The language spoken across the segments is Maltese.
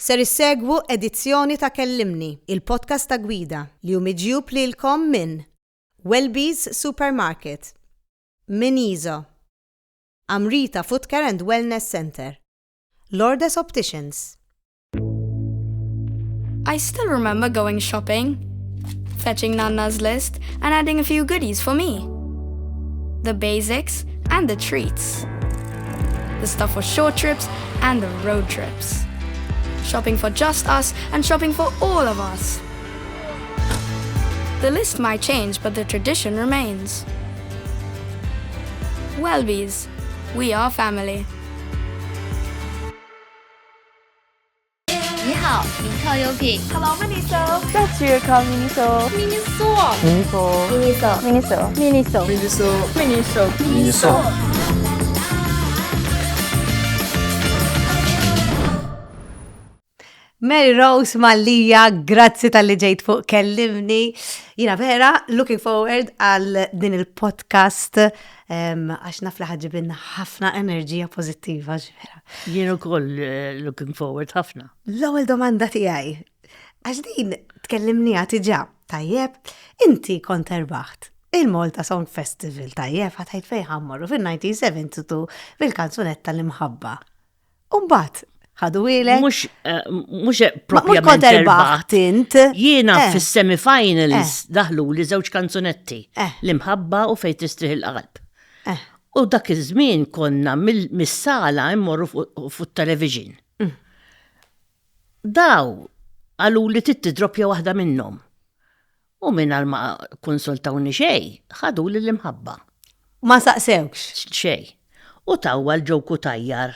Ser issegwu edizzjoni ta' Kellimni, il-podcast ta' gwida li hu miġjub lilkom minn Welby's Supermarket, Miniso, Amrita Foot Care and Wellness Center, Lourdes Opticians. I still remember going shopping, fetching Nana's list, and adding a few goodies for me. The basics and the treats. The stuff for short trips and the road trips. Shopping for just us and shopping for all of us. The list might change, but the tradition remains. Welby's, we are family. 你好，名靠优品。Hello, Miniso. That's your call, Miniso. Miniso. Miniso. Miniso. Miniso. Miniso. Miniso. Mary Rose Mallija, grazzi tal-li ġejt fuq Kellimni. Jina vera, looking forward għal din il-podcast għax nafla ħagġibin ħafna enerġija pozittiva ġvera. Jien ukoll looking forward ħafna. L-ewwel domanda tiegħi. Għax din tkellimni għatiġa, tajjeb, inti kont erbaħt il-Malta Song Festival, tajjeb, ħatajt fej ħammorru fil-1972 bil-kanzunetta l-imħabba. Umbat, ħadu ilek? Mux propjament erbaħt. Jiena fis-semifinals daħlu li żewġ kanzunetti l-imħabba u fejn tistrih il-qalb. U dak iż-żmien konna mis-sala immorru fuq television. Daw għalu li tittidropja waħda minnhom. U mingħajr ma konsultawni xejn, ħadu li l-imħabba. Ma saqsewx? Xejn. U tawwa l-ġewku tajjar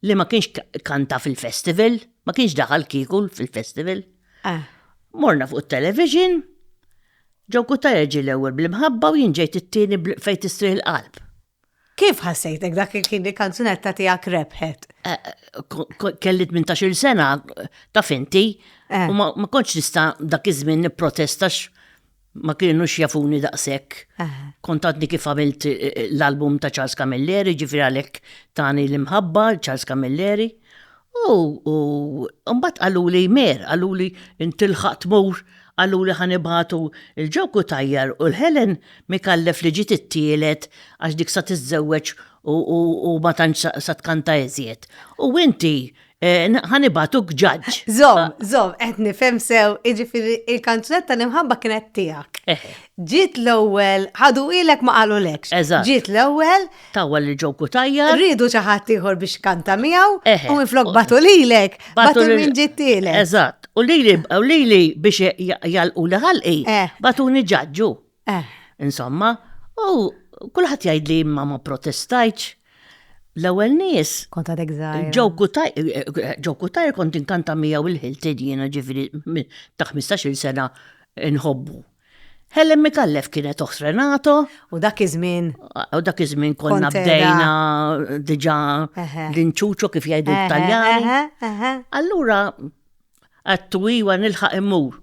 li ma kienx kanta fil-festival, ma kienx daħal kikul fil-festival. Morna fuq television, ġewku tajjar ġi l-ewwel bl-imħabba u jien ġejt it-tieni fejn tistrih il-qalb. Kif ħassejtek dak kien il-kanzunetta tiegħek rebħet? Kelli 18 sena taf inti, u ma kontx nista' dak iż-żmien nipprotestax ma kienux jafuni daqshekk. Kont għadni kif għamilt l-album ta' Charles Camilleri, ġifieri għalhekk tani l-imħabba Charles Camilleri. U mbagħad qaluli mer, qaluli intilħaq tmur, qaluli ħanibħatu il-ġewku tajjar u l-Helen mikallef li ġiet it-tielet għax dik sa tiżżewweġ u ma tantx sa tkanta eżjed. U inti ħanibatuk ġaġġ. Zom, qed nifhem sew, jiġifieri il-kanzunetta l-imħabba kienet tiegħek. Ġiet l-ewwel, ħadu ilek ma qalulekx. Ġiet l-ewwel. Tawwa li ġewku tajjar. Rridu xi ħadd ieħor biex kanta miegħu u minflok batu lilek, batu min ġiet tielek. Eżatt. U lili biex jalqu li ħalqi, batuni ġaġġu. Insomma, u kulħadd jgħid li imma ma protestajtx. L-ewwel nies kont għadek żgħira. Ġewku tajjar kont inkanta miegħu il-ħilted jiena ġifieri ta' 15-il sena nħobbu. Helen Mikallef kienet oħs Renato. U dak iż-żmien konna bdejna diġà l-inċuċo kif jgħidu l-Taljani. Allura għattu iwa nilħaq immur.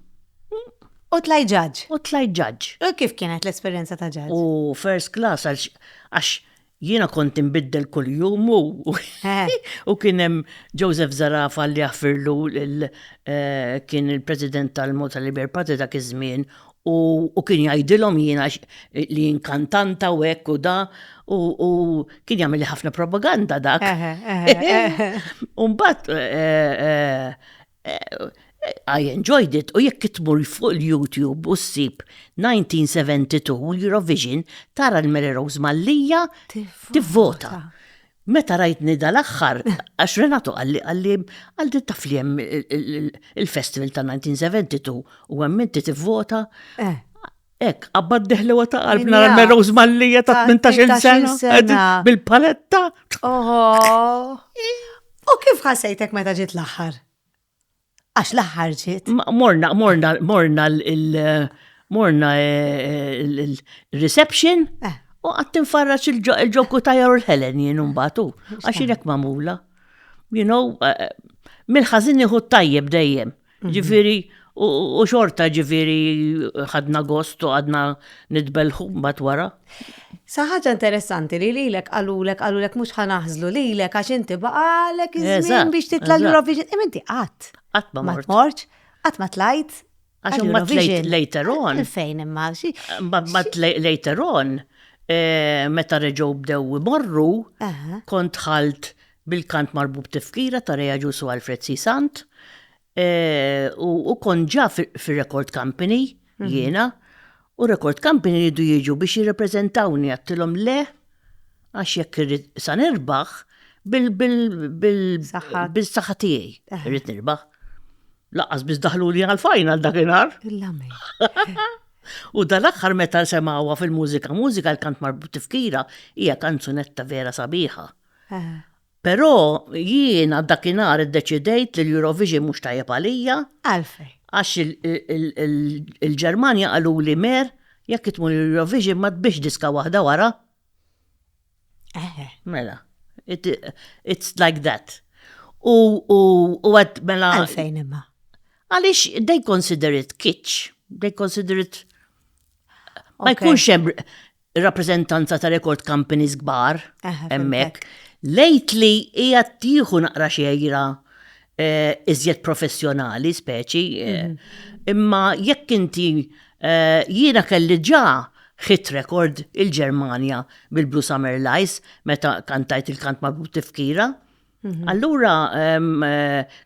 U tlaj ġaġġ. U kif kienet l-esperjenza ta' ġaġġ? U first class għax jiena kont inbiddel kull jum u kien hemm Joseph Zarafa li jaħfirlu kien il-President tal-Malta Labour Party dak iż-żmien u kien jgħidilhom jiena li inkantanta u hekk u da u kien jagħmel li ħafna propaganda dak. U mbagħad I enjoyed it u jekk tmur fuq il-YouTube u ssib 1972 l-Eurovision tara l-Mary Rose Mallija tivvota. Meta rajtni dal-aħħar għax Renato għalli taf li hemm il-festival ta' 1972 u hemm inti tivvota. Ek, abbad deħli wata qalb nara l-Mary Rose Mallija ta' 18 sena bil-paletta. U kif ħassejtek meta ġiet l-aħħar? Għax l-aħħar ġiet. Morna il-reception u għattin farraċ il-ġewku tajjar u l-Helen jien mbagħtu. Għax jinek mamula. Mil-ħażin nieħu tajjeb dejjem. Ġifieri U xorta ġifiri ħadna gost u għadna nidbelħu bat wara. Saħħaġa interessanti li lilek għalulek mux ħanaħzlu lilek għax inti baqalek iż-żmien biex titla l-Eurovision. Inti qatt. Qatt ma mort. Qatt ma tlajt. Għax ma tlajt later on. Fejn imma Ma later on, meta reġgħu bdew imorru, kont ħalt bil-kant marbub tifkira ta' Reja Ġusu Alfred C. Sant, u kon ġa fil-Record Company, jiena, u Record Company jridu jiġu biex jirrepreżentawni għattilhom le, għax jekk sa nirbaħ bil-saħħa tiegħi. Irrid nirbaħ. Laqqas biss daħlu li għal-final dakinhar. U dal-aħħar meta semawha fil-mużika, l-kant marbut tifkira hija kanzunetta vera sabiħa. Però jiena dakinhar iddeċidejt li l-Eurovision mhux tajjeb għalija. Għalfej. Għax il-Ġermanja qalu li mer jekk itmur l-Eurovision ma tbix diska waħda wara. Mela. It's like that. U għad mela. Għalfejn imma. Għalix, they consider it kitsch. They consider it. Ma jkunx hemm rappreżentanza ta' record companies kbar hemmhekk. Lately hija tieħu naqra xejra iżjed professjonali speċi. Imma jekk inti jiena kelli ġa hit record il-Ġermanja bil-Blue Summer Lies meta kantajt il-kant marbut tifkira. Allura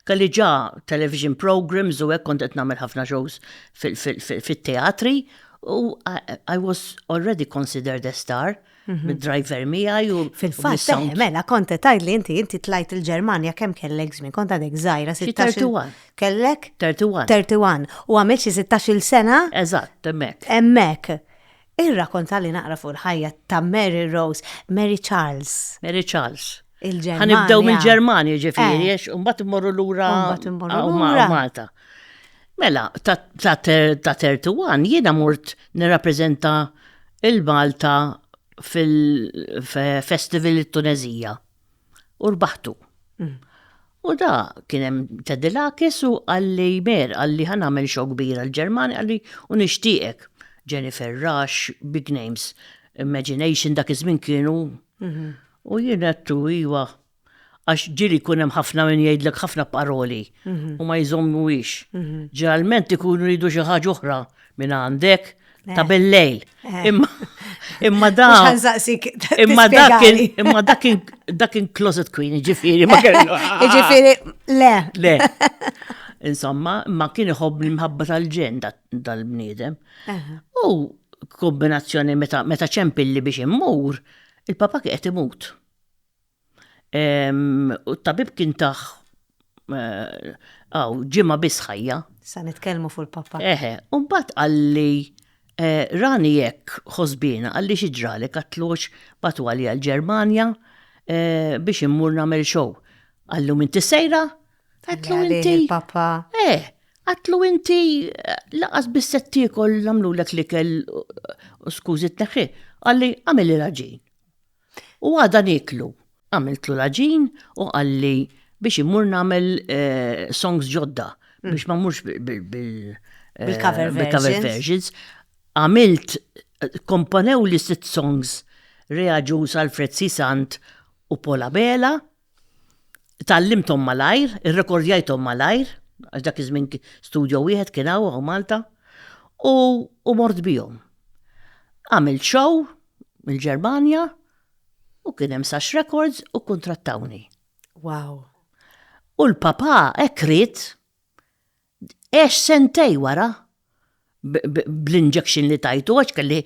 kelli ġa television programs u hekk kont qed nagħmel ħafna shows fit-teatri u I was already considered a star mid-driver miegħi u fil-fatt mela kont tgħid li inti tlajt il-Ġermanja kemm kellek żmien kont għadek żgħira 31. Kellek 31 u għamilt xi 16-il sena? Eżatt, hemmhekk. Hemmhekk. Irrakkonta li naqra fuq il-ħajja ta' Mary Charles. Il-Ġermanja. Ħanibdew mill-Ġermanja ġifieri, u mbagħad immorru lura Malta. Mela, ta' 31 jiena mort nirrappreżenta il-Malta fil-festival it-Tunezija. U rbaħtu. U da kien hemm Tedilakis u għalli għalli ħanamel show kbira l-Ġermanja għalli u nixtieqek Jennifer Rush, big names, Imagination dak iż-żmien kienu. U jiena iwa għax ġiri kunem ħafna min jgħidlek ħafna paroli u ma jżommuwix. Ġeneralment ikunu jridu xi ħaġa oħra minn għandek ta' bil-lejl. Imma dakin Closet Queen, ġifieri ma kellu. Ġifieri le. Insomma, ma kien iħobb l-imħabba tal-ġen dal-bniedem. U kombinazzjoni meta ċempilli biex immur, il-papa qed imut. U t-tabib kien taħ ġimma bisħajja. Sa nitkellmu fuq il-papa. U mbagħad għalli rani jekk ħosbina għalli xiġralek għatlux batwali għal-Ġermanja biex immur nagħmel show. Għallu inti sejra? Għatlu inti. Papa. Għatlu inti laqas bis-setti kol namlulek li kell skużi t-neħi. Għalli għamilli raġin. U għada niklu. Għamiltlu laġin u għalli biex immur namel songs ġodda, biex ma murx bil-cover versions. Għamilt, komponew li 6 songs, Reja Ġusu Alfred C. Sant u Pola Bela, tallimtom malajr, irrekordjajtom malajr, għax dak iż-żmien studio wieħed kien hawn Malta, u mort bihom. Għamilt show mill-Ġermanja, u kien hemm Sax Records u kontrattawni. Wow. U l-papa ekrit sentej wara bl-injection li tajtu għax kelli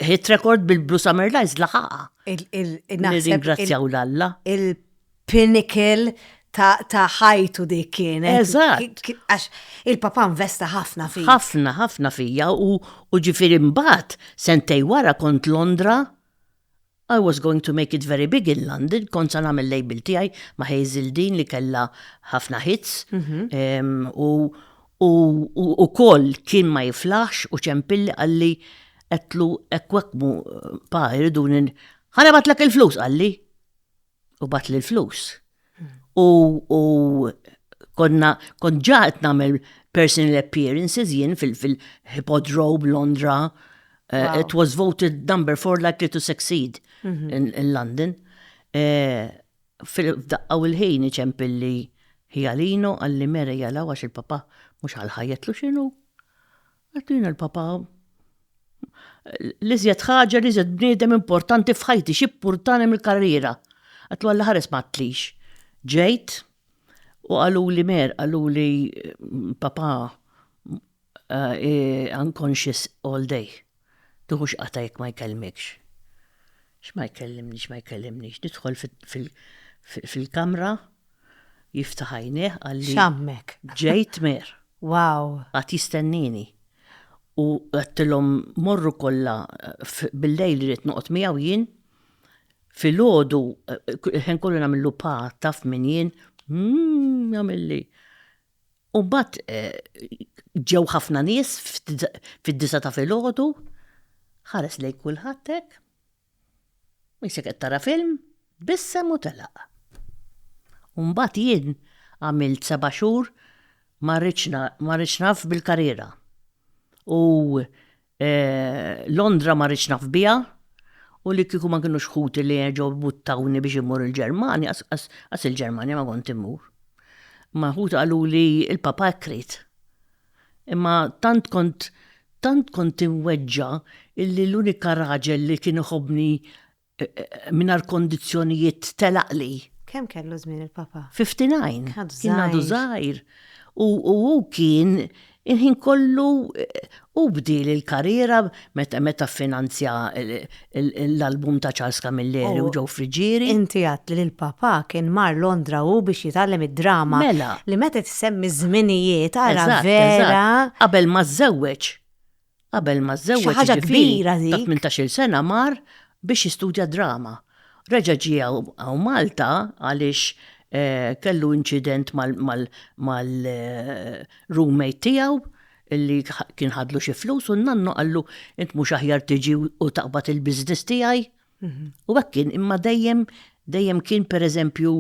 hit record bil-Blue Summer Lies laħaqa. Nirringrazzjaw l-Alla. Il-pinnacle ta' ħajtu dik kienet. Eżatt. Għax il-papa investa ħafna fija. Ħafna fija u ġifieri mbagħad sentej wara kont Londra. I was going to make it very big in London, kont sa nagħmel label tiegħi ma' Hazel Dean li kellha ħafna hits. U koll kien ma jiflaħx u ċempilli għalli għetlu ekwekmu pa jridu ħana batlek il-flus għalli u batli il-flus. U kont ġaħet namel personal appearances jien fil-Hippodrome Londra. It was voted number 4 likely to succeed in London. Fil-daqqa u l-ħin iċempilli Hialino għalli mera jalaw għax il-papa mux għal-ħajjatlu xinu. Għatlina l-papa l-iżjed ħaġa li iżjed bniedem importanti f'ħajti x'ippurtani mill-karriera. Għatlu għalla ħares ma tlix. Ġejt u għalu li papa unconscious all day. Tuħux qatajk ma jkellmikx. X'ma jkellimnix. Nidħol fil-kamra jiftaħ għajneh għalli. X'ammek. Ġejt mer. Wow. Għat jistennini. U għattilhom morru kollha bil-lejl li rrid noqgħod miegħu jien. Fil-ħodu, ħen kollu namillu taf minn jien, namilli. U bat ġew ħafna nies fid-disa ta' fil-ħodu, ħares lej kulħattek, jisek tara film, bissem u telaq. U bat jien għamilt 7 xhur ma rridx naf bil-karriera. U Londra ma rridx naf biha, u li kiku ma kienu xħuti li ġew buttawni biex imur il-Ġermanja, għas il-Ġermanja ma kont immur. Ma ħut għalu li il-papa krit. Imma tant kont imweġġa illi l-unika raġel li kienu ħobni minar kondizzjonijiet telaqli. Kemm kellu żmien il-papa? 59. Kien għadu żgħir. U kien inħin kollu u bdil il-karriera meta finanzja l-album ta' Charles Camilleri u Joe Frigieri. Inti għat li l-papa kien mar Londra u biex jitgħallem id-drama. Mela. Li meta tsemmi żminijiet ara vera. Qabel ma żewweġ. Xi ħaġa kbira dik. Ta' 18-il sena mar biex jistudja drama. Reġa' ġie għaw Malta għaliex kellu incident mal-roommate tiegħu illi kien ħadlu xi flus u nannu qallu int mhux aħjar tiġi u taqbad il-business tiegħi. U hekk kien imma dejjem kien pereżempju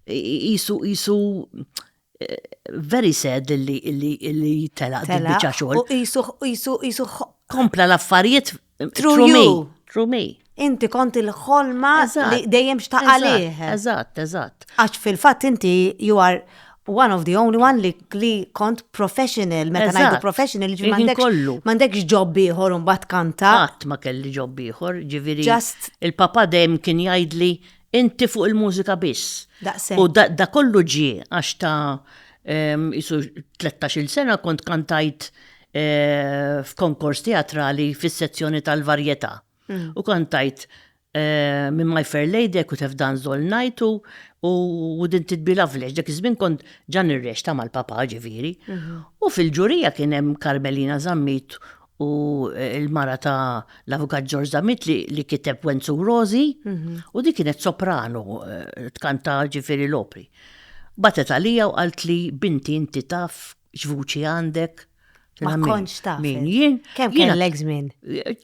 qisu very sad illi telaq bil-biċċa xogħol. U qisu kompla l-affarijiet through me. Inti kont il-ħolma li dejjem xtaq għalih. Eżatt. Għax fil-fatt inti you are one of the only one li kont professional, meta ngħidu professional, m'għandekx job ieħor u mbagħad kanta. Qatt ma kelli job ieħor, ġifieri il-papa dejjem kien jgħidli inti fuq il-mużika biss. U da kollu ġie għax ta' isu 13-il sena kont kantajt f'konkors teatrali fis-sezzjoni tal-varjetà. U kantajt minn My Fair Lady, I could have danced all night u Wouldn't It Be Lovely. Dak iż-żmien kont ġan ir-reċta mal-papa ġifieri. U fil-ġurija kien hemm Carmelina Zammit u il-mara ta' l-avukat George Zammit li kiteb When So Rosie u di kienet soprano tkanta ġifieri l-opri. Batet għalija u qalt li binti inti taf x'vuċi għandek. Ma konx taf. Min jien. Kemm kien l-żmien?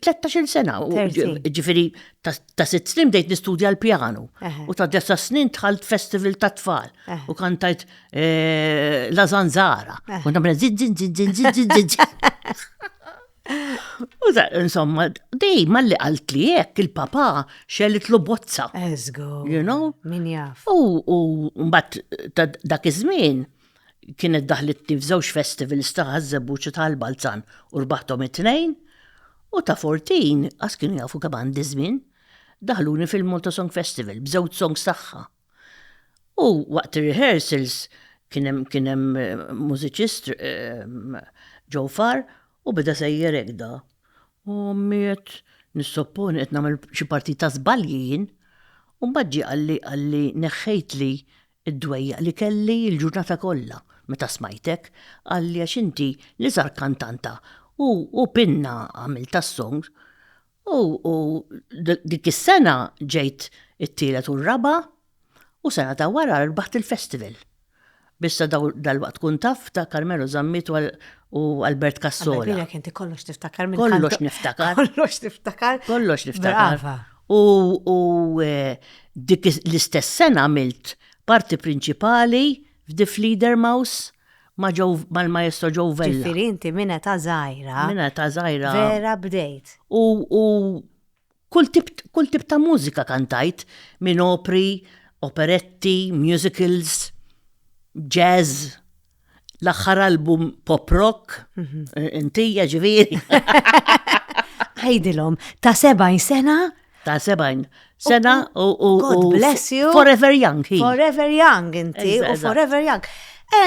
13 sena. Ġifieri ta' 6 snin bdejt nistudja l-pjanu. U ta' 10 snin dħalt festival ta' tfal. U kantajt La Zanzara. U nagħmel zid. U insomma, dej malli qalt li hekk il-papa xellit lu bozza. Eżgo. You know? Min jaf. U mbagħad dak iż-żmien kienet daħlitni f'żewġ festivals ta' Ħażebbuċ ta' l-Balzan u rbaħthom it-tnejn u ta' 14 għas kienu jafu kaman żmien daħluni fil-Malta Song Festival b'żewġ songs tagħha. U waqt ir-rehearsals kien hemm mużiċist Joe Farr u beda sejjer hekk da. U miet nissopponi qed nagħmel xi partita żbalji jien u mbagħad ġie għalli neħħejt li id-dwejja li kelli l-ġurnata kollha meta smajtek għalli għax inti li żar kantanta u pinna għamilta s-songs u dik is-sena ġejt it-tielet u r-raba u sena ta' wara rbaħt il-festival. Bissa dal-waqt kun taf ta' Carmelo Zammit u Albert Cassola. Għalbila kinti kollox tiftakar. Kollox niftakar. Kollox tiftakar. U dik l-istess sena għamilt parti prinċipali f'Di Fledermaus mal-maestro Joe Vella. Ġifieri inti minna ta' żgħira. Minna ta' żgħira. Vera bdejt. U kull tip ta' mużika kantajt minn opri, operetti, musicals, jazz, l-aħħar album pop rock, intija ġifieri. Ħajdilhom ta' 70 sena? Ta' 70 sena u God bless you. Forever young he. Forever young inti, u Eżatt. forever young.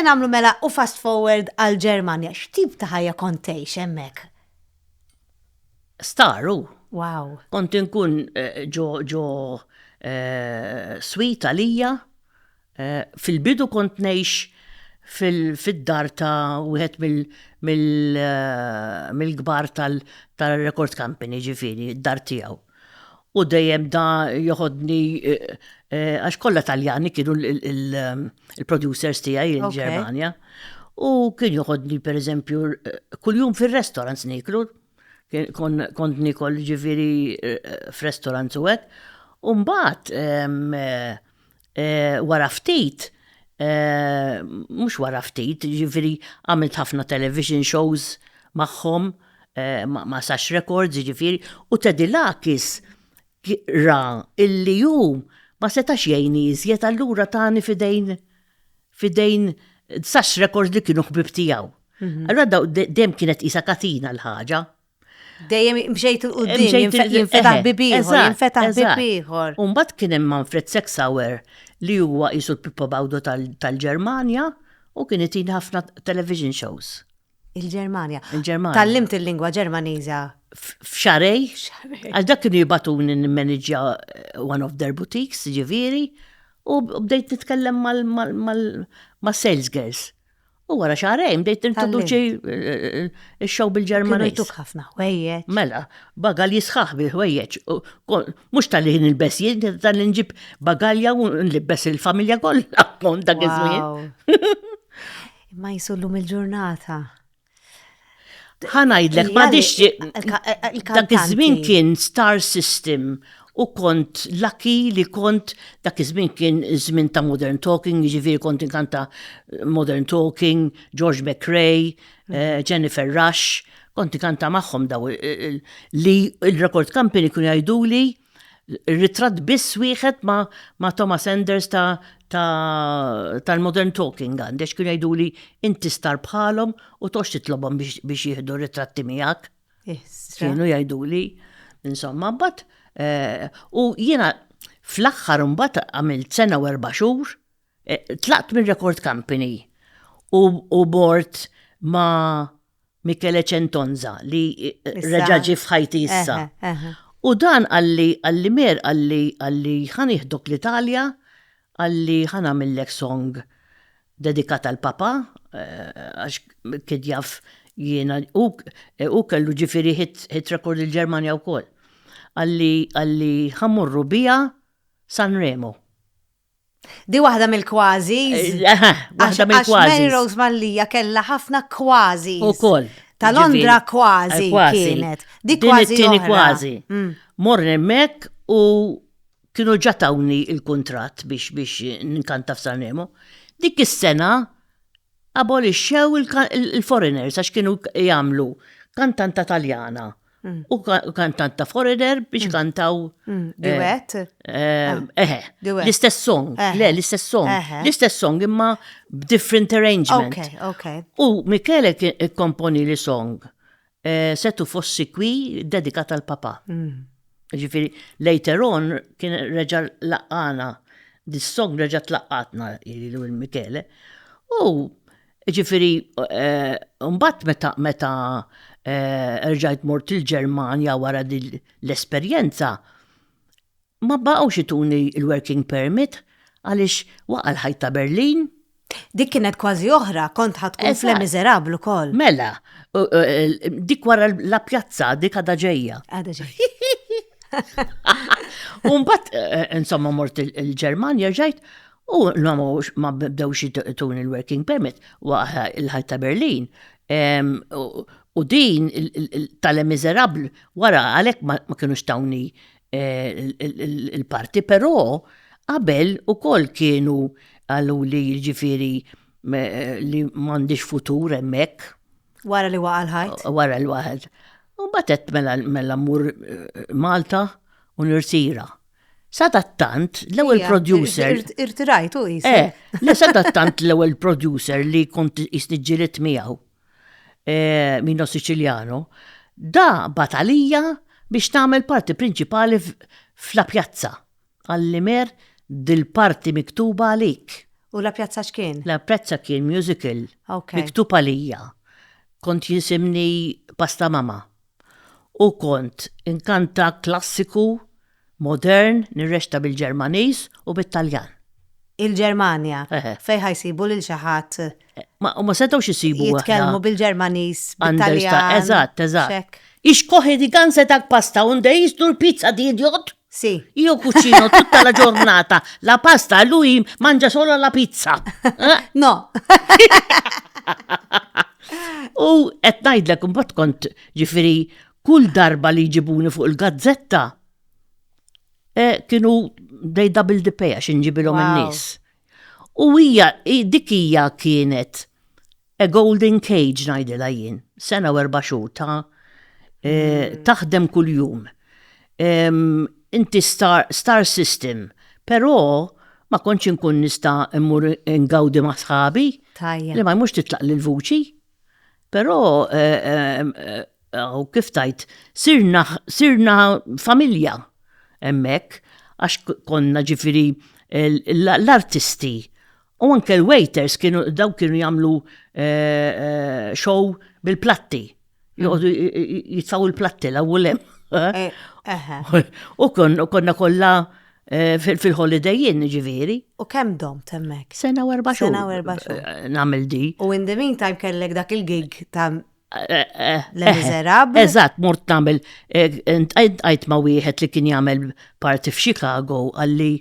Namlu mela u fast forward għal-Ġermanja. X'tip ta' ħajja kontejx hemmhekk? Staru. Wow. Kont inkun ġo sweet għalija. Fil-bidu kont ngħix fid-dar ta' wieħed mill-kbar tal-record company ġifieri, id-dar tiegħu. U dejjem da joħodni għax kollha Taljani kienu il-producers tiegħi il-Ġermanja. U kien joħodni pereżempju kuljum fir-restaurants niklu. Kont nikol ġifieri f'restaurants u hekk. U mbagħad wara ftit, mhux wara ftit, ġifieri għamilt ħafna television shows magħhom ma' Sax Records ġifieri u Teddy Lakis ra illi ma setax jgħinni iżjed allura tani fidejn Sax Records li kienu ħbib tiegħu. Allura dem kienet isa katina l-ħaġa. Dejjem mxejt il-qudiem, jinfetaħ bibieħor. U mbagħad kien hemm Manfred Sexauer li huwa qisu l-Pippo Baudo tal-Ġermanja u kien itina ħafna television shows. Il-Ġermanja. Il-Ġermanja. Tallimt il-lingwa Ġermaniża. F'xarej, għal dak kienu jibatun n-manager one of their boutiques, ġifieri, u bdejt nitkellem mal-sales girls. U wara xarej, bdejt introduċi il-show bil-Ġermaniż. Kienu jtuk ħafna ħwejjeġ. Mela, bagal jisħaħ bil-ħwejjeġ. Mux tal-li nilbes jien, tal-li nġib bagalja u nlibbes il-familja kollha kont dak iż-żmien. Ma jisullum il-ġurnata. Ħanajdlek, ma diċi, dak iż-żmien kien Star System u kont lucky li kont dak iż-żmien kien żmien ta' Modern Talking, ġifieri kont inkanta Modern Talking, George McRae, Jennifer Rush, kont inkanta magħhom daw li il-record company kienu jgħiduli ritratt biss wieħed ma' Thomas Enders tal-Modern Talking għandex kienu jgħiduli inti star bħalhom u tox titlobhom biex jieħdu ritratti miegħek. Kienu jgħiduli, insomma, mbagħad u jiena fl-aħħar mbagħad għamilt sena u 4 xhur, tlaqt minn record company u bort ma' Michele Centonza li reġaġi f'ħajti issa. U dan għalli mer għalli ħan iħdok l-Italja, għalli ħan għamillek song dedikat għal-papa, għax kidjaf jiena, u kellu ġifiri hit record il-Ġermanja u kol. Għalli ħammurru bija Sanremo. Di waħda mill-kważis. Waħda mill-kważis. Għax Mary Rose Mallija kella ħafna kważis. U kol. Ta' Londra kważi kienet. Di kważi oħra. Kważi. Morni mek u kienu ġatawni il-kontrat biex nkanta f'Sanremo. Dik is-sena abolixxew il-foreigners għax kienu jagħmlu kantanta Taljana u kantanta foreigner biex kantaw Duet? l-istess song. Le, l-istess song. L-istess song imma b'different arrangement. Okay. U Michele komponi li song Setu fossi qui dedikat għal papa. Ġifiri, later on kien reġa laqqana, dis song reġa tlaqqatna il-Michele. U ġifiri, mbatt meta rġajt mort il-Ġermanja wara l-esperjenza, ma baqgħux ituni il-working permit għaliex waqal ħajta Berlin. Dik kienet kważi oħra, kont ħatkun fl Miserablu kol. Mela, dik wara la pjazza, dik għada ġejja. Umbat, insomma, mort il-Ġermanja ġajt, u ma bdewx ituni il-working permit waqal il-ħajta Berlin. U din tal-Le Miserable wara għalek ma kienux tawni il-parti, però qabel u kol kienu għallu li ġifiri li m'għandix futur hemmhekk. Wara li waqa l-ħajt. Wara l-waħed. U batet mela mmur Malta u nirtira. Sadattant l-ewwel producer. Irtirajtu jisa. Sadattant l-ewwel producer li kont isniġġilet miegħu Mino Siciliano, da batalija biex tagħmel parti prinċipali f'la pjazza. Għallimer dil-parti miktuba għalik. U la pjazza x'kien? La pjazza kien musical. Okay. Miktub għalija. Kont jisimni Pasta Mama. U kont inkanta klassiku, modern, nirrexta bil-Ġermaniż u bil-Taljan. Il-Ġermanja, fej ħajsibu lil xi ħadd Ma setgħux isibu jitkellmu bil-Ġermaniż, bil-Taljan. Eżatt. Ix coge di ganze tak pasta unde jistu l-pizza di idiot? Sì. Io cucino tutta la giornata la pasta e lui mangia solo la pizza. No. U qed ngħidlek imbagħad kont ġifieri kull darba li jġibuni fuq il-gazzetta kienu they double the pay għax inġibilhom in-nies. U dik hija kienet a golden cage ngħidilha jien, sena u 4 xhur taħdem kuljum. Inti star system, però ma kontx inkun nista' immur ingawdi ma' sħabi li ma jmux titlaq lil-vuċi. Però kif tajt, sirna familja hemmhekk għax konna ġifieri l-artisti u anke l-waiters kienu jagħmlu show bil-platti. Joqgħdu jitfaw il-platti l-ewwel hemm. U konna kollha fil-holiday ġifieri. U kemm domt hemmhekk? Sena u 4 xhur. Sena u 4 xhur. Nagħmel di. U in the meantime kellek dak il-gig ta' Les Miserables. Eżatt, mort nagħmel għajt ma' wieħed li kien jagħmel parti f'Chicago għalli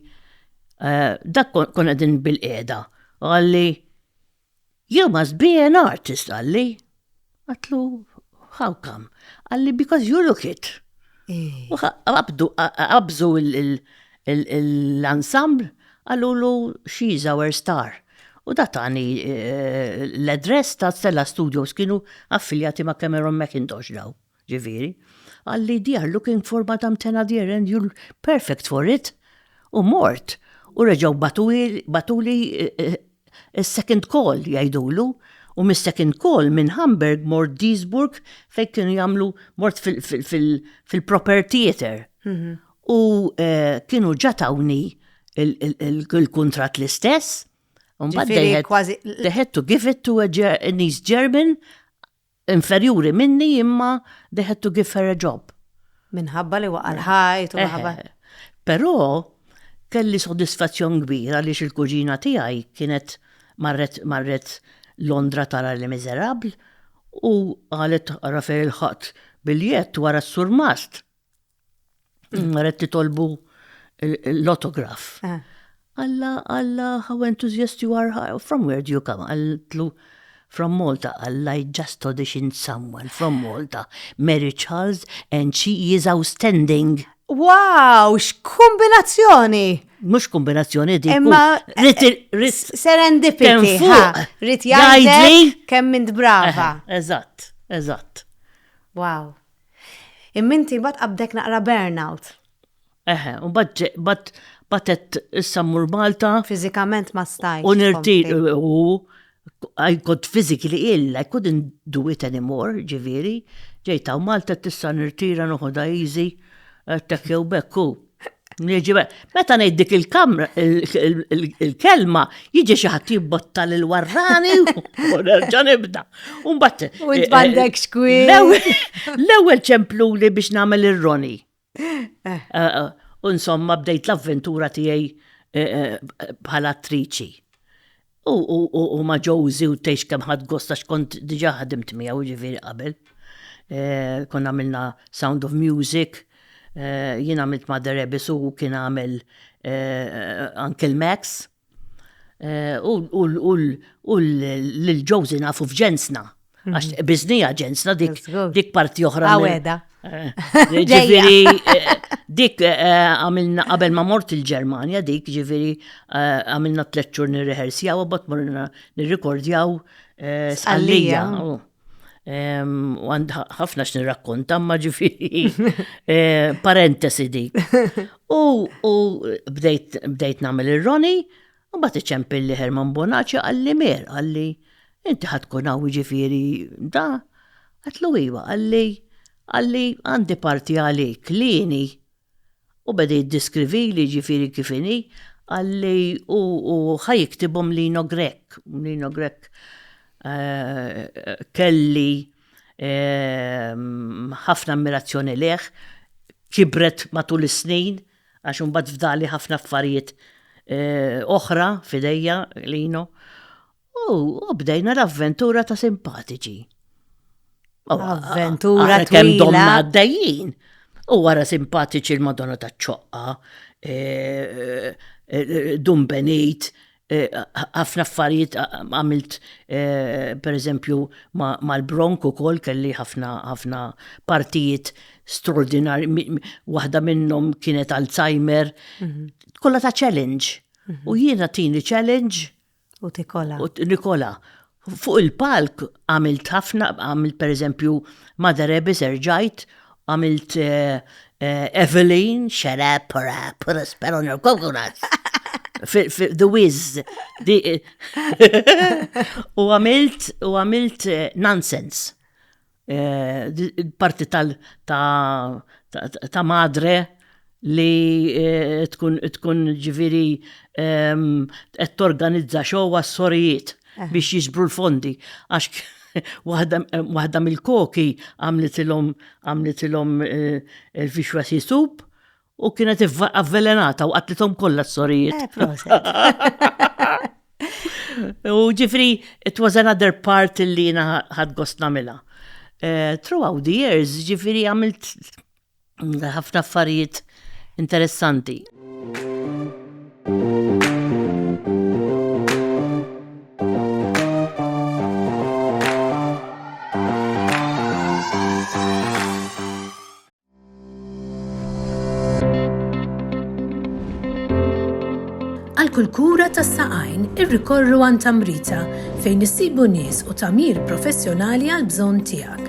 dak kon qegħdin bil-qiegħda. Għalli you must be an artist għalli. Għatlu how come? Għalli because you look it. Qabżu l-ensemble għallulu she's our star. U datani l-adress ta' Stella Studios kienu affiljati ma' Cameron McIntosh daw, ġifiri. Għalli they are looking for Madame Thénardier and you're perfect for it. U mort. U reġaw batuli second call jgħidulu. U mis-second call minn Hamburg mort Duisburg fej kienu jagħmlu mort fil-proper theater. U kienu ġatawni il-kontrat l-istess. They had to give it to a niece German inferjuri minni imma they had to give her a job. Minħabba li waqal ħajt u minħabba. Però kelli soddisfazzjon kbira li il-kuġina tiegħi kienet marret Londra tara Les Miserables u qalet Rafael ħadd biljett wara s-surmast. Marret titolbu l-autograf. Allah, how enthusiastic you are. From where do you come? From Malta. Allah, I just auditioned someone from Malta. Mary Charles, and she is outstanding. Wow, x'kombinazzjoni! Mux kombinazzjoni di. Imma serendipity. Rit jgħidlek kemm int brava. Eżatt. Wow. Imminti bat qabdek naqra burnout. U batet s-sammur Malta. Fizikament ma stajx. U nirtir, I got physically ill, I couldn't do it anymore, ġiviri. Ġejta u Malta tissa nirtira noħoda easy, tekkew bekku. Meta ngħiddik il-kamra, il-kelma, jiġi xi ħadd jibbotta l-warrani u nerġa' nibda. U tbandek xkwil. L-ewwel ċempluli biex nagħmel ir-Roni. U insomma bdejt l-avventura tiegħi bħala attriċi. U ma' Josie u tgħix kemm ħadd gost għax kont diġà ħadimt miegħu ġifieri qabel. Konna għamilna Sound of Music. Jien għamilt ma' The Rebels u kien għamel Uncle Max. U l-Josie nafu f'Ġensna. Għax biznija ġensna dik parti oħra. Għaweda. Ġifiri, dik għamilna qabel ma mort il-Ġermanja, dik ġifiri għamilna 3 xhur nirrehersjaw, u bat morna nirrikordjaw Sqallija. U għand ħafna x'nirrakkonta, ma ġifiri parentesi dik. U bdejt nagħmel ir-Roni, u bat iċempilli Herman Bonaċi għalli mer, għalli inti ħadkun hawn ġifiri da, għatlu iva, għalli għandi parti għalik lini u bedi jiddiskrivili ġifiri kifini għalli u ħajiktibom Lino Grek kelli ħafna ammirazzjoni leħ, kibret matul is-snin għax mbagħad fdali ħafna affarijiet oħra fidejja Lino u bdejna l-avventura ta' simpatiċi. Avventura twila. Kemm domna għaddejjin. U wara simpatiċi l-Madonna ta' ċoqqa, Dumbenit, ħafna affarijiet għamilt, per eżempju, mal-Bronco kol kelli ħafna partijiet straordinari, waħda minnhom kienet Alzheimer, kollha ta' challenge. U jiena tini challenge. U Nikola. Fuq il-palk għamilt per eżempju Mother Ebis erġajt, għamilt Evelyn, shut up, put a spell on your coconuts. The Wiz. U għamilt Nonsense. Parti ta' madre li tkun ġiviri torganizza show għas-sorijiet biex jiġbru l-fondi. Għax waħda mill-koki għamlitilhom il-fixwa sisup u kienet avvelenata u qatlithom kollha s-sorijiet. U ġifri, it was another part li jina ħad gost namela. Throughout the years, ġifri għamilt ħafna affarijiet interessanti. Għal-kull kura tas-saqajn irrikorru għand Amrita fejn issibu nies u tamir professjonali għal-bżonn tiegħek.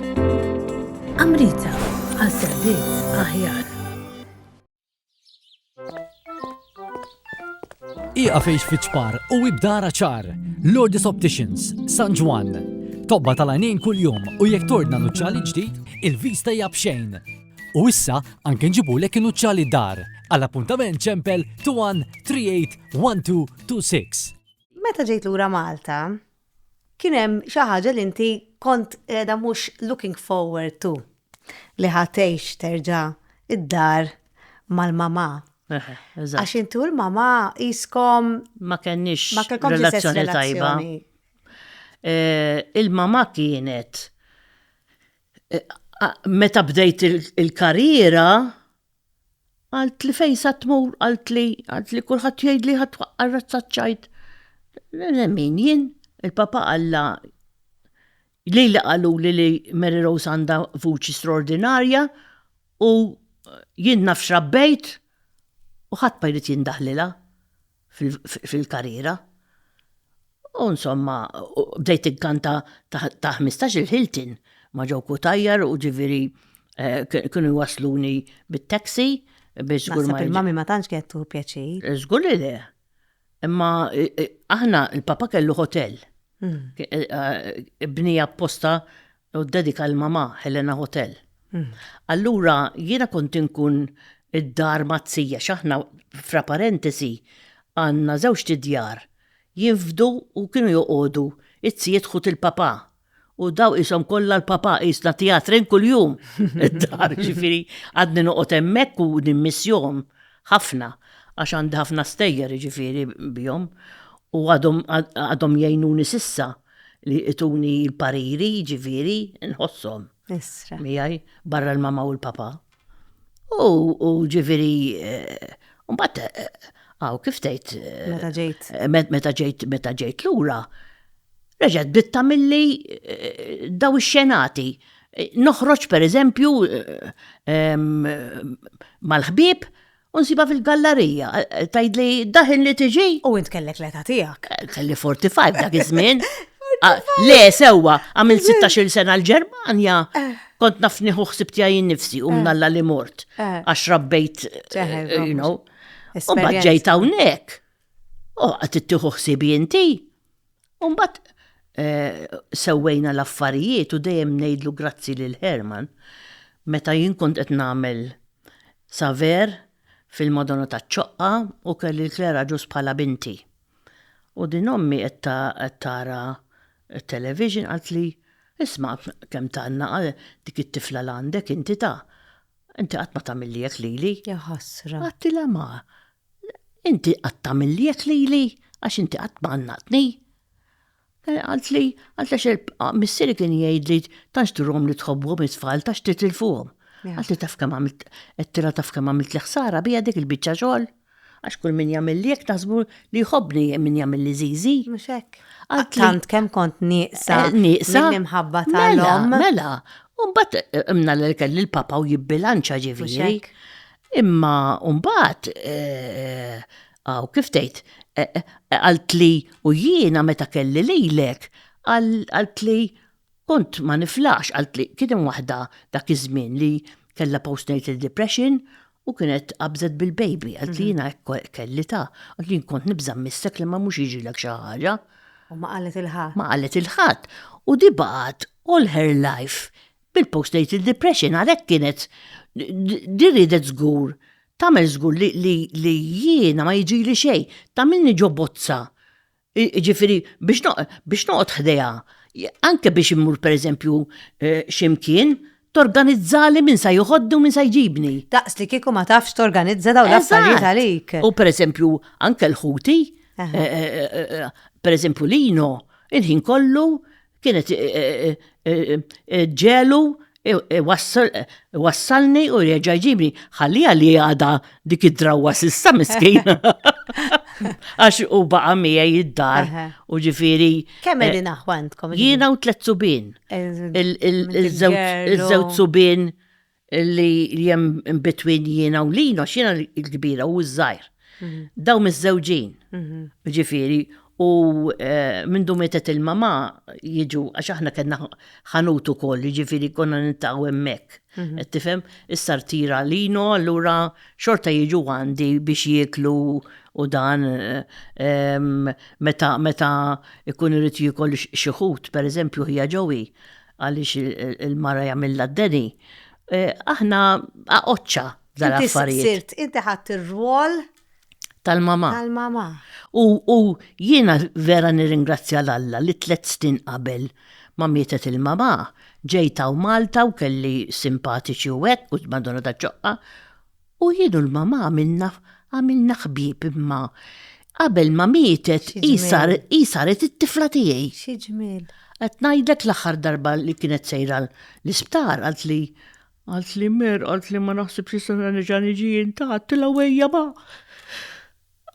Amrita għal-servizz aħjar. Iqa fejx fiċpar u ibdara ċar, Lourdes Opticians, San Juan. Tobba tal-għanejn kull-jum u jekk tordna nuċċali ġdid, il-vista jabxejn. U issa anke nġibulek nuċċali dar. Għall-appuntament ċempel 21381226. Meta ġejt lura Malta, kien hemm xi ħaġa li inti kont qiegħda mhux looking forward to li ħatejx terġa' id-dar mal-mama. Għax intu l-mama jiskom ma kenniex relazzjoni tajba. Il-mama kienet meta bdejt il-karriera għalt li fej satmur, għalt li kullħat jgħid li ħatwaqqarrat saċċajt. Min jien, il-papa għalla li għallu li Mary Rose għanda vuċi straordinarja u jien naf xrabbejt u ħadd ma jrid jindaħlila fil-karriera. U insomma, bdejt ikkanta ta' 15 il-Hilton ma' ġew kutajjar u ġifieri kienu wasluni bit-taxi. Naħseb il-mami ma tantx kienet tu pjaċir. Żgur li le. Imma aħna il-papa kellu hotel. Bnija apposta u dedika l-mama Helena Hotel. Allura jiena kont inkun id-dar mazzija x'aħna fra parentesi għandna żewġ djar jinfdu u kienu joqogħdu it-sijiet ħut il-papa. U daw isom kollha l-papa isna teatrin kull-jum. Id-dar ġifieri għadni noqgħod hemmhekk u nimmissjom ħafna għax għandi ħafna stejjer ġifieri bihom u għadhom jgħinuni sissa li ituni l-pariri ġifieri nħossom. Isra. Miegħi barra l-mama u l-papa. U ġifieri mbagħad kif tgħid Meta ġejt lura reġgħet bdiet tagħmilli daw ix-xenati. Noħroġ pereżempju mal-ħbieb u nsiba fil-gallerija. Tgħidli daħin li tiġi. U int kellek l-età tiegħek. Kelli 45 dak iż-żmien. Le, sewwa, għamil 16 sena l-Ġermanja. Kont naf nieħu ħsieb tiegħi nnifsi u mnalla li mort. Għax rabbejt, you know. U mbagħad ġejt hawnhekk. Qed ittieħu ħsibi inti. U mbagħad sewwejna l-affarijiet u dejjem ngħidlu grazzi lil Herman meta jien kont qed nagħmel saver fil-Madonna taċ-Ċoqqa u kelli Klera ġus bħala binti. U din ommi qed tara television qalt li isma' kemm tanna dik it-tifla l għandek inti inti qatt ma tagħmilli hekk lili. Ja ħasra. Għattilha ma inti qatt tagħmilli hekk lili għax inti qatt ma għannaqtni. Għalt li missieri kien jgħidli tantx turhom li tħobbhom it-tfal tax titilfuhom. Għalt li taf kemm għamilt qed taf kemm għamilt li ħsara bija dik il-biċċa xogħol. Għax kull min jagħmel li hekk taħsbu li jħobbni min jagħmel li żiżi. Mhux hekk. Tant kemm kont nieqsa mill-imħabba tal-om. Mela. U mbagħad imna li kelli l-papa u jibbilanċa ġifieri. Imma mbagħad kif tgħid għalt li u jiena meta kelli lilek għalt li kont ma niflax għalt li kien hemm waħda dak iż-żmien li kellha postnatal depression u kienet qabżet bil-baby għalt li jiena kelli għalt li kont nibża missek li ma mhux jiġilek xi ħaġa. U ma qalet il-ħadd. Ma qalet il-ħadd. U di baqgħet all her life bil-postnatal depression għalhekk kienet di ridet żgur tagħmel żgur li jiena ma jiġili xejn, tagħmilni ġo bozza. Ġifieri biex noqgħod ħdejha. Anke biex immur pereżempju x'imkien torganizzali min sa joħoddu min sa jġibni. Daqs li kieku ma tafx torganizza daw l-affarijiet għalik. U pereżempju anke l-ħuti, pereżempju Lino, il-ħin kollu kienet ġelu wassalni u reġa' jġibni. Ħallija li għada dik id-drawwa sissa miskina. Għax u baqa miegħi id-dar u ġifieri. Kemm li naħwantkom? Jiena u 3 subien. Il-żewġ subien li hemm between jiena u Lino x'jiena l-kbira u ż-żgħir. Daw miż-żewġin. Ġifieri u mindu metet il-mama jiġu għax aħna kellna ħanut ukoll, ġifieri konna nintaqgħu hemmhekk. Qed tifhem issa rtira Lino allura xorta jiġu għandi biex jieklu u dan meta ikun irid jikol xi ħut, pereżempju hija ġewi għaliex il-mara jagħmilha d-deni. Aħna oċċa dal-affarijiet. Inti ħadd ir-rwol tal-mama. Tal-mama. U jiena vera nirringrazzja l-Alla li 3 snin qabel ma mietet il-mama ġejta u Malta u kelli simpatiċi u hekk u Madonna taċ-Ċoqqa u jienu l-mama għamilna ħbieb imma qabel ma mietet isaret it-tifla tiegħi. Xi ġmiel. Qed ngħidlek l-aħħar darba li kienet sejra l-isptar għalt li mer qalt li ma naħsibx se nerġa' niġi inta għattila wejja ma.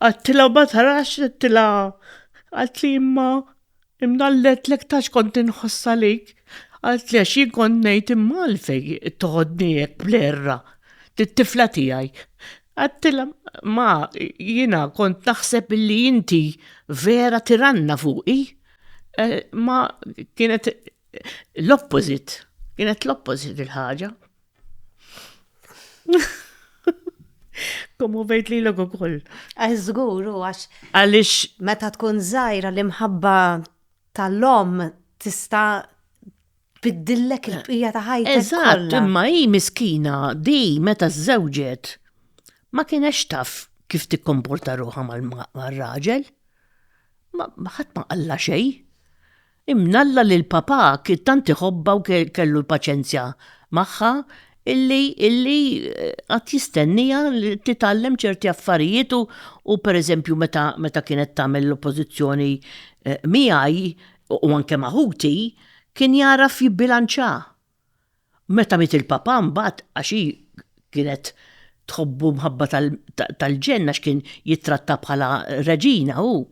Għattila ma tarax għattila għalt li imnallet lek tax kont inħossa lik. Għalt li għaxi kont ngħid imma għalfej toħodni hekk blerra tit-tifla tiegħi. Għattila ma jiena kont naħseb li inti vera tiranna fuqi. Ma kienet l-opposite. Kienet l-opposite il-ħaġa. Komu bejt li l-logo koll. Żgur, għax. Għalix. Meta tkun żgħira l-imħabba tal-om tista' biddillek il-bqija ta' ħajtek. Eżatt, imma hi miskina di meta żewġet ma kienx taf kif tikkomporta ruħha mal-raġel. Ma ħadd ma qalla xejn. Imnalla li l-papa kien tant iħobba u kellu l-paċenzja magħha illi għat jistennija li titgħallem ċerti affarijiet u pereżempju meta kienet tagħmel l-oppożizzjoni miegħi u anke maħuti kien jaraf jibbilanċa. Meta miet il-papa mbagħad għax hi kienet tħobbu mħabba tal-ġenna x'kien jittratta bħala reġina u.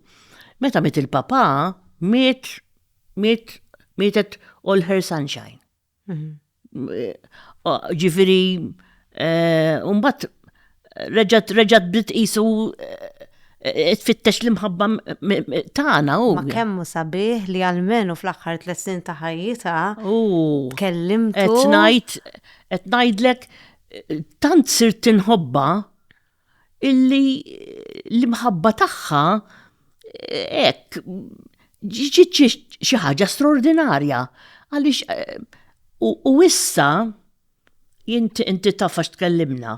Meta miet il-papa miet mietet All Her Sunshine. Ġifiri, umbat reġat bdiet qisu tfittex l-imħabba tagħna u. Ma kemmu sabiħ li għalmenu fl-aħħar 3 snin ta' ħajjita tkellimtu. Qed ngħidlek tant sirt tinħobba illi l-imħabba tagħha hekk ġiet xi ħaġa straordinarja għaliex u issa inti tafax tkellimna.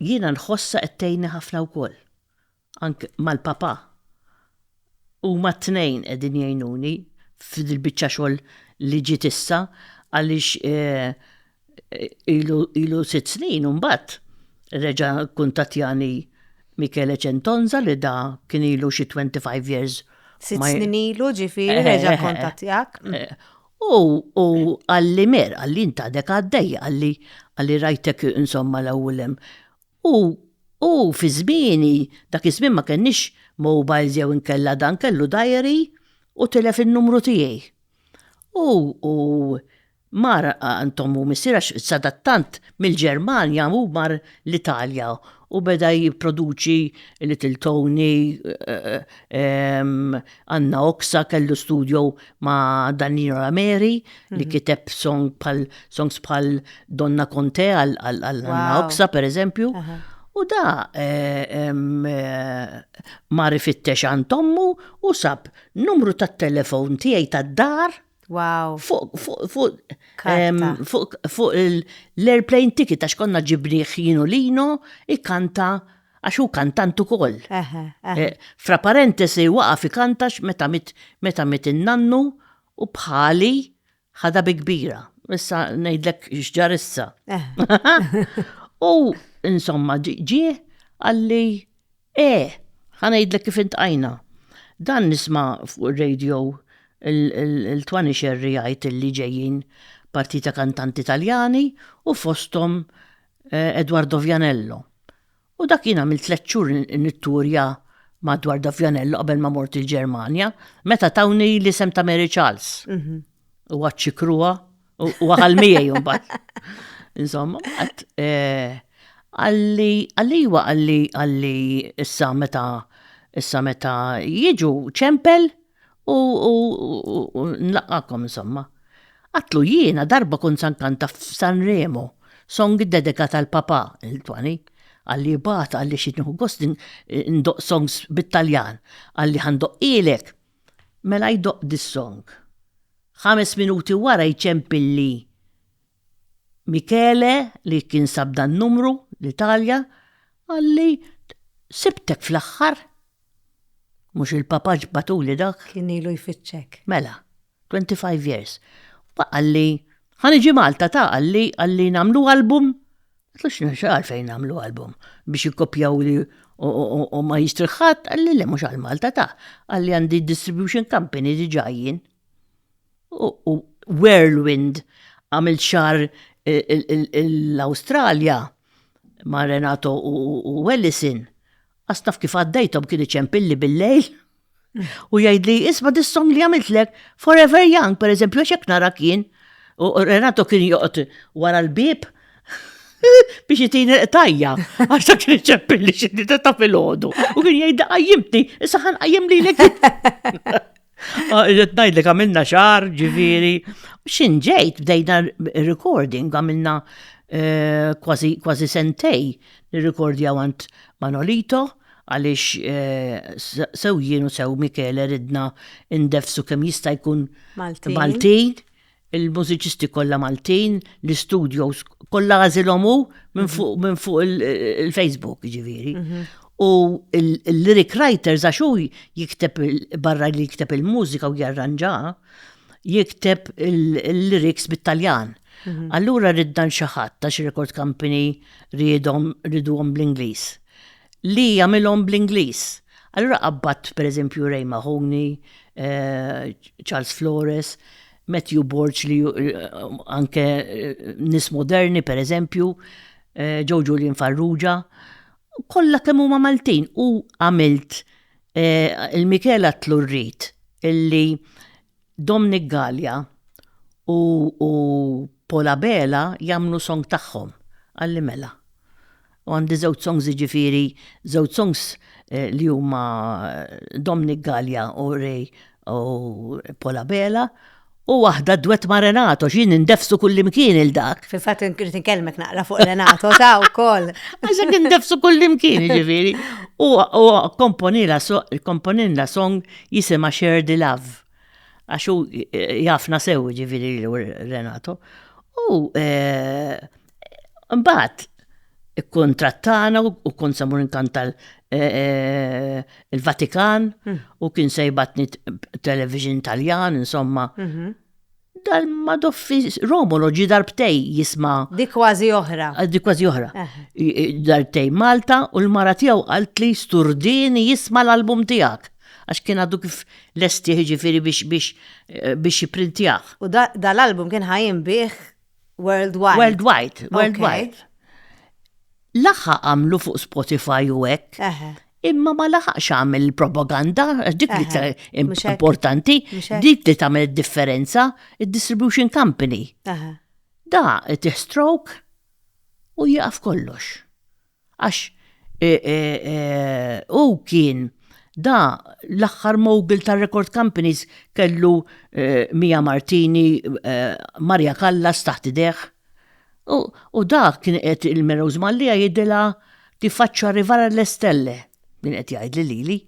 Jiena nħossa qedtejni ħafna wkoll. Anke mal-papa. U mat-tnejn qegħdin jgħinuni fil-biċċa xogħol li ġiet issa għaliex ilu 6 snin u mbagħad reġa' kuntattjani Michele Centonza li da kien ilu xi 25 years. 6 snin ilu ġifieri reġa' kontattjak. U għalli għalli inta dek għaddej, għalli rajtek insomma l-ewwel. U fi żmieni dak iż-żmien ma kenniex mobiles jew inkella dan kellu diary u telef in-numru tiegħi. U mar antom u missiera sadattant mill-Ġermanja u mar l-Italja u beda jipproduċi Little Tony, Anna Oxa kellu studio ma' Danilo Rameri li kiteb songs bħal Donna Conte għal Anna Oxa per eżempju. U da mar ifittex għantommu u sab numru tat-telefon tiegħi tad-dar. Wow. Fuq l-airplane ticket għax konna ġibniħ jienu lino ikkanta għax hu kantant ukoll. Fra parentesi waqaf ikantax meta mit innannu u bħali ħada bi kbira. Issa ngħidlek x'ġar issa. U insomma ġie għalli ħanajdlek kif intqajna. Dan nisma' fuq ir-radio il-twani xerri għajt li ġejjin partita kantanti Italjani u fostom Eduardo Vianello. U dak jien għamil 3 xhur nitturja ma' Eduardo Vianello qabel ma mort il-Ġermanja, meta tawni l-isem ta' Mary Charles. U għadċi krua u għalmijaj mbagħad. Insomma, għalli issa meta jiġu ċempel u nlaqqakom insomma. Għatlu jiena darba kun sankanta f'Sanremo, song dedikata tal-papa il-twani, għalli bata għalli xitnuħu gost ndoq songs bit-Taljan, għalli ħandoq ilek. Mela jdoq dis-song. 5 minuti wara jċempilli Michele li kien sabda n-numru l-Italja, għalli sibtek fl-axħar. Mux il-papa ġbatuli dak. Kien ilu jfittxek. Mela, 25 years. Għalli, ħaniġi Malta ta' għalli namlu album. Tlux naxħal fejn namlu album. Biex jikopjaw li u ma jistriħħat, għalli li mux għal-Malta ta' għalli għandi distribution company diġajjin. U Whirlwind għamil xar l-Australia ma' Renato u Ellison. Għastaf kif għaddejtom kien iċempilli bil-lejl u jgħidli isma dis-song li għamiltlek Forever Young, per eżempju, xek nara kien u Renato kien joqt wara l-bib biex jitini tajja għax ta' kien iċempilli xiddi ta' fil-ħodu u kien jgħidli għajjimtni, issa ħan għajjim li l-ek. Najdlek għamilna xar, ġiviri, xinġejt bdejna recording għamilna kważi sentej nirrekordja għant Manolito għalix sew jienu sew Michele ridna indefsu kem jista' jkun Maltin, il-mużiċisti kollha Maltin, l-studios kollha għażilhom minn fuq il-Facebook ġifieri. U il-lyric writers għaxu jikteb barra li jikteb il-mużika u jarranġa, jikteb il-lyrics bit-Taljan. Allura riddan xaħat ta' xi record company riduhom bl-Ingliż. Li jagħmilhom bl-Ingliż. Allura qabbat pereżempju Ray Mahoney, Charles Flores, Matthew Borch li anke nis moderni pereżempju, Joe Julian Farrugia, kollha kemm huma Maltin u għamilt il-Michele Tlurrit illi Dominic Gallia u Paula Bela jamlu song tagħhom għalli mela. U għandi żewġ songs ġifieri, żewġ songs li huma Dominic Gallia u Ray u Paula Bela u waħda dwet ma' Renato x'jien indefsu kull imkien il-dak. Fil-fatt inkrid inkellmek naqra fuq Renato ta' wkoll. Għaxek indefsu kull imkien ġifieri. U komponilna song jisima Share the Love. Għaxu jafna sew ġifieri Renato. U mbagħad ikkontrattana u kon samur inkanta il-Vatikan u kien sejbatni television Taljan, insomma. Dal-Madoffi Romolo ġi darbtej jisma. Dik kważi oħra. Dik kważi oħra. Darbtej Malta u l-mara tiegħu qalt li sturdini jisma l-album tiegħek. Għax kien għaddu kif lesti ġifieri biex jiprintjah. U dal-album kien ħajjin bih worldwide. Worldwide. Laħħa għamlu fuq Spotify u hekk, imma ma laħħax għamil propaganda, dik li importanti, dik li tagħmel differenza, il-distribution company. Da it-stroke u jaqaf kollox. Għax u kien da l-aħħar mogul tar-record companies kellu Mia Martini, Maria Callas taħt idejh. U da kien qed il-Meroż Mallija jidilha tifaċċa rivara l-estelle min qed jgħid lili.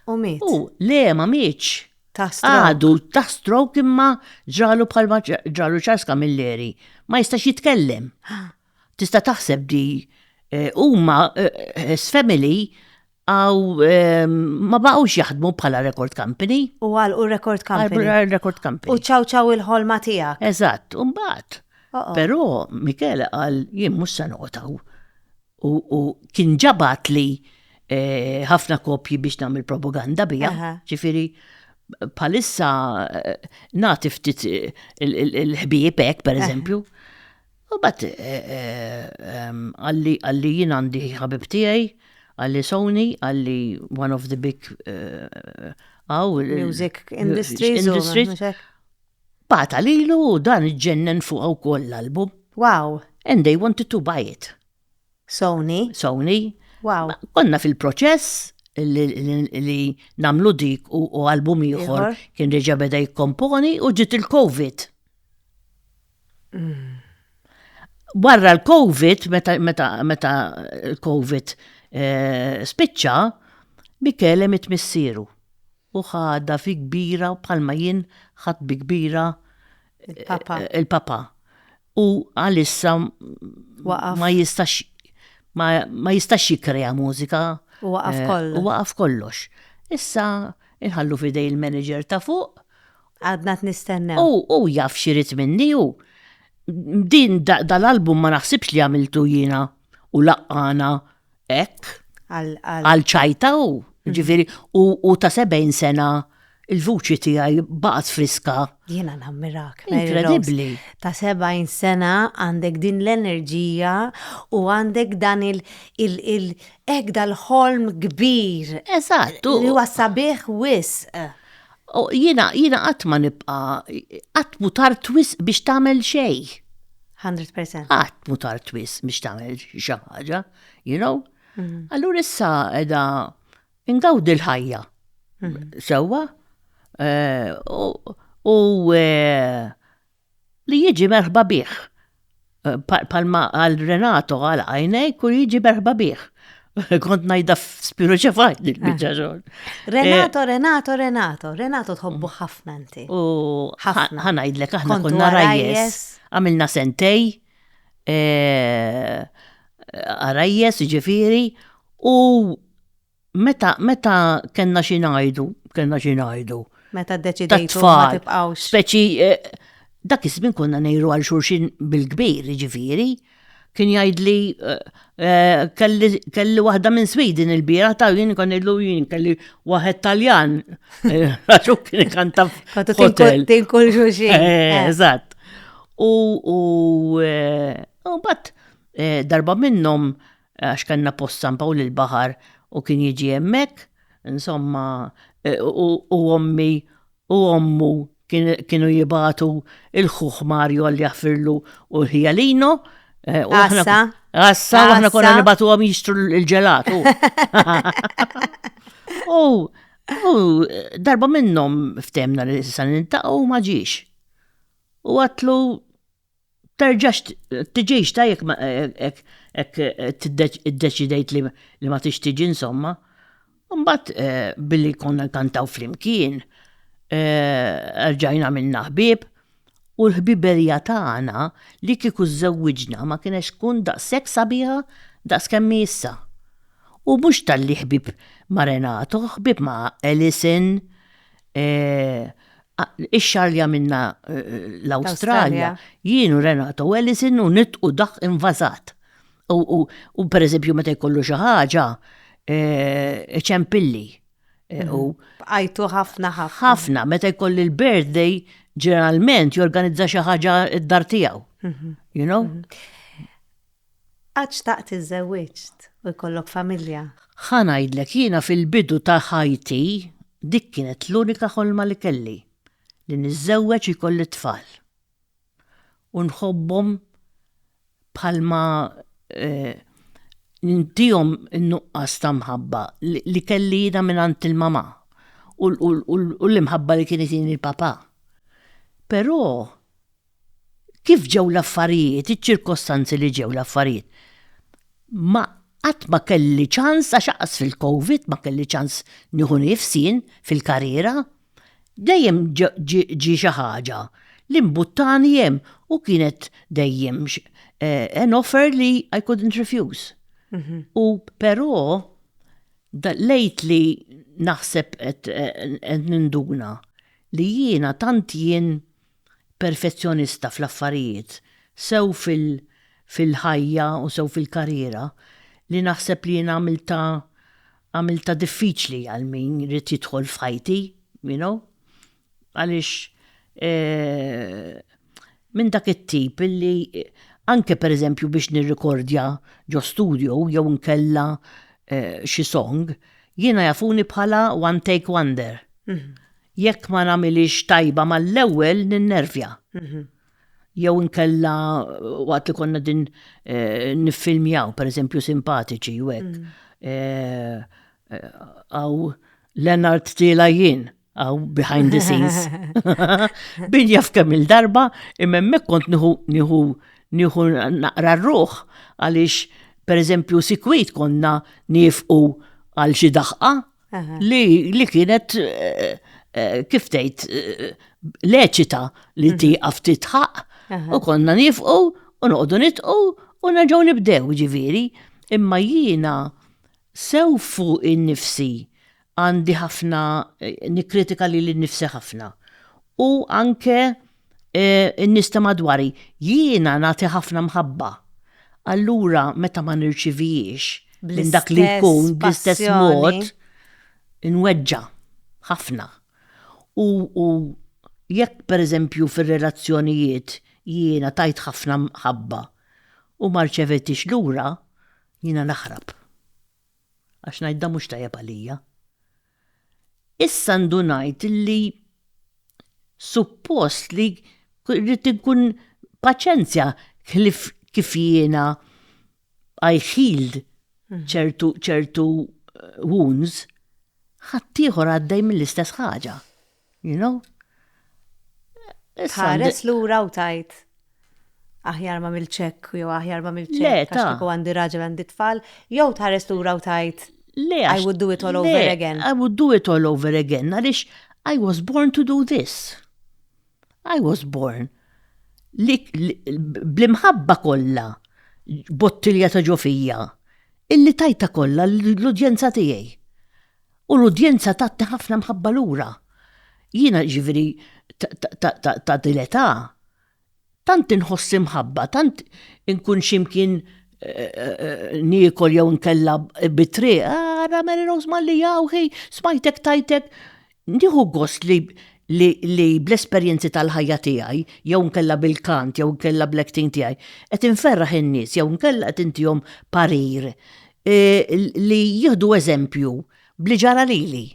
U miet. Le ma mietx. Ta' stroke. Għadu ta' stroke imma ġralu bħalma ġralu Charles Camilleri. Ma jistax jitkellem. Tista' taħseb di huma family għaw ma baqgħux jaħdmu bħala record company. U għal record company. U ċaw il-ħolma tiegħek. Eżatt, u mbagħad. Però Michele qal jien mhux se noqtaw. U kien ġabat li ħafna kopji biex nagħmel propaganda bija. Ġifieri bħalissa nagħti ftit il-ħbieb hekk pereżempju. U bad għalli jien għandi ħabib tiegħi, għalli Sony, għalli one of the big music industries. Bata lilu dan iġġennen fuq ukoll l-album. Wow. And they wanted to buy it. Sony. Wow. Konna fil-proċess li namlu dik u album ieħor kien reġa' beda jikkomponi u ġiet il-COVID. Barra l-COVID, meta l-COVID spiċċa, Michele mitmissieru. U ħadda fi kbira bħalma jien ħadd bi kbira il-papa. U għalissa ma jistax jikrea mużika. U waqaf kollox. Issa inħallu fidej il-manager ta' fuq. Għadna t-nistenna. U jaf xirit minni u din dal-album ma naħsibx li għamiltu jiena u laqqana ek għal-ċajta u. Ġifiri, u ta' 70 sena il-vuċi tiegħi baqgħet friska. Jiena nammirak. Inkredibbli. Ta' 70 sena għandek din l-enerġija u għandek dan il-ek dal-ħolm kbir. Eżatt. Li huwa sabiħ wisq. Jiena qatt ma nibqa' qatt mutar twis biex tagħmel xejn. 100%. Qatt mutar twis biex tagħmel xi ħaġa, you know? Allura issa qiegħda ingawdi l-ħajja. Sewwa? U li jiġi merħba bih. Palma għal Renato għal għajnejk u jiġi merħba bih. Kont najda f-spiru ċefajt il-bicċa xogħol. Renato tħobbu ħafna inti. U ħanajdlek aħna konna rajjes. Għamilna sentej. Rajjes ġifiri. U meta kenna xinajdu. Meta d-deċidejtu ma tibqawx. Speċi, dak ismin konna nejru għal xurxin bil-kbir, ġifiri. Kien jgħidli kelli waħda minn Sweden il-bira ta' jien kon illu jien kelli waħed Taljan. Għaxu kien kanta f'hotel. Tinkul xurxin. Eżatt. U bat darba minnom għax kanna post San Pawl il-Bahar u kien jiġi hemmhekk, insomma, u ommi u ommu kienu jibatu il-ħuħ Mario għal jaffirlu u l-ħijalino. Assa, u aħna konna nibatu għam jistru il-ġelatu. U darba minnom ftemna li s-saninta u maġiex. U għatlu tiġiex ta' jek t-deċidejt li ma t-ixtiġi insomma. Mbatt billi konna kantaw flimkien, rġajna minna ħbib, u l-ħbiberja tagħna li kieku żewwiġna ma kienex kun daqshekk sabiħa daqs kemm issa. U mhux tal-li ħbib ma' Renato, ħbib ma' Ellison, ix-xarja minna l-Awstralja, jienu Renato u Ellison u nitqu daħ invazat. U per eżempju meta jkollu xi ħaġa ċempilli. Għajtu ħafna, meta jkolli l-birthday ġeneralment jorganizza xi ħaġa id-dar tiegħu. You know? Għax taqt iż-żewwiġt u jkollok familja. Ħanajdlek jiena fil-bidu ta' ħajti dik kienet l-unika ħolma li kelli li niżżewweġ ikolli tfal. U nħobbhom bħalma nintihom in-nuqqas ta' mħabba li kelli jiena mingħand il-mama u l-imħabba li kienet jien il-papa. Però kif ġew l-affarijiet, iċ-ċirkostanzi li ġew l-affarijiet, ma qatt ma kelli ċans għax fil-Covid ma kelli ċans nieħu nifsin fil-karriera, dejjem ġi xi ħaġa li mbuttani hemm u kienet dejjem an offer li I couldn't refuse. U però lately naħseb qed ninduna li jiena tant jien perfezzjonista fl-affarijiet, sew fil-ħajja u sew fil-karriera, li naħseb li jiena għamilta diffiċli għal min jrid jidħol f'ħajti, you know? Għaliex minn dak it-tip illi anke pereżempju biex nirrikordja ġo studio jew nkella xi song, jiena jafuni bħala one take wonder. Jekk ma nagħmilix tajba mal-ewwel ninnervja. Jew nkella waqt li konna din niffilmjaw, pereżempju Simpatiċi u hekk. Aw Leonard tiela jien, aw behind the scenes. Bin jaf kemm il-darba, imma hemmhekk kont nieħu naqra r-ruħ għaliex pereżempju sikwit konna nifqu għal xi daħqa li kienet kif tgħid leċita li tieqaf titħaq u konna nifqu u noqogħdu nitqu u nerġgħu nibdew ġifieri, imma jiena sew fuq in-nifsi għandi ħafna nikkritika lil nifsi ħafna. U anke n-nies ta' madwari jiena nagħti ħafna mħabba. Allura meta ma nirċivijiex minn dak li jkun bl-istess mod inweġġa ħafna. U jekk pereżempju fir-relazzjonijiet jiena tajt ħafna mħabba u ma rċevetix lura, jiena naħrab. Għax ngħidha mhux tajjeb għalija. Issa ndunajt li suppost li rrid inkun paċenzja kif jiena I healed ċertu wounds, ħaddieħor għaddej mill-istess ħaġa. You know? Ħares lura u tajt aħjar ma mill-ċekk jew aħjar ma mill-ċekk għax kieku għandi raġel għandi tfal, jew tħares lura u tajt I would do it all over again. I would do it all over again. Għaliex I was born to do this. I was born. Bl-imħabba kollha bottilja ta' ġofija illi tajta kollha l-udjenza tiegħi. U l-udjenza tagħti ħafna mħabba lura. Jiena ġifieri ta' dileta, tant inħossi mħabba, tant inkun ximkien nikol jew nkella bitri, ara Mary Rose Mallija, hej, smajtek tajtek, nieħu gost li bl-esperjenzi tal-ħajja tiegħi, jew nkella bil-kant, jew nkella bl-acting tiegħi, qed inferraħ in-nies, jew nkella qed intihom parir li jieħdu eżempju bli ġara lili.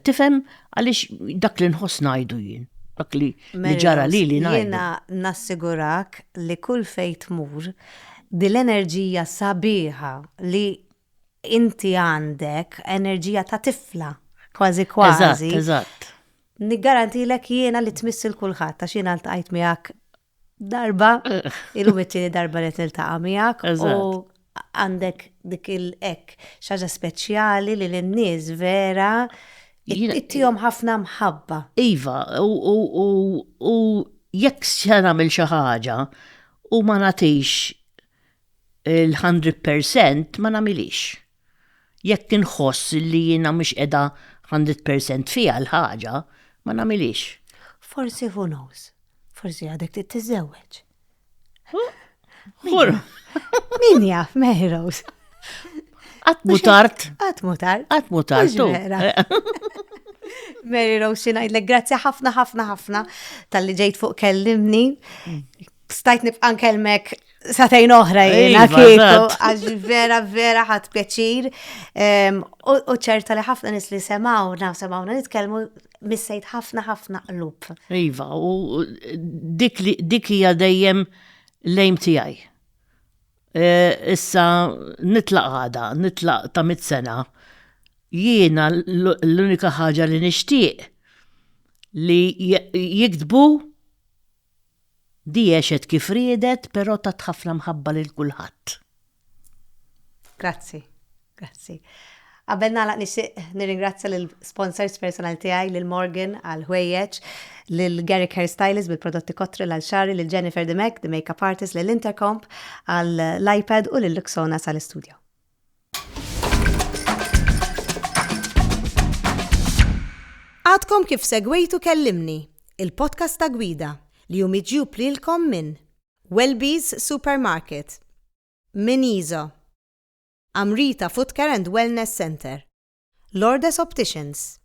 Tifhem Għaliex dak li nħoss ngħidu jien, dak li ġara li ngħidu. Jiena nassigurak li kull fejn tmur dil-enerġija sabiħa li inti għandek, enerġija ta' tifla, kważi. Eżatt. Niggarantilek jiena li tmissil kulħadd għax jiena ltqajt miegħek darba, illum it-tieni darba li tiltaqa' miegħek u għandek dik il-ek xaġa speċjali li l-nies vera ittihom ħafna mħabba. Iva, u jekk se nagħmel xi ħaġa u ma nagħtix il-100% ma nagħmilix. Jekk inħoss li jiena mhux qiegħda 100% fiha l-ħaġa, ma nagħmilix. Forsi who knows? Forsi għadek tittiżewweġ. Min jaf, Mary Rose? Għatmu tard. Għatmu tard. Għatmu tard. Mary Rose, xinajdlek grazzi ħafna tal-li ġejt fuq kellimni. Stajt nibqa' nkellmek satejn oħra jiena kieku, għax vera ħadd pjaċir. U ċerta li ħafna nies li semawna nitkellmu missejt ħafna qlub. Iva, u dik hija dejjem l-aim tiegħi. Issa nitlaq ta' 100 sena. Jiena l-unika ħaġa li nixtieq li jiktbu di għexet kif riedet, però ta' tħafna mħabba lil kulħadd. Grazzi. Qabel nagħlaq nixtieq nirringrazzja lil sponsors personal tiegħi lil Morgan għal ħwejjeġ, lil Garrick Hairstylist bil-prodotti Kotril għal xari, lil Jennifer Demek, the makeup artist, lil Intercomp għal l-iPad u lil Luxona sal-istudio. Għadkom kif segwejtu kellimni, il-podcast ta' gwida li jumiġjub lilkom minn Wellbees Supermarket, Minizo, Amrita Foot Care and Wellness Center, Lourdes Opticians,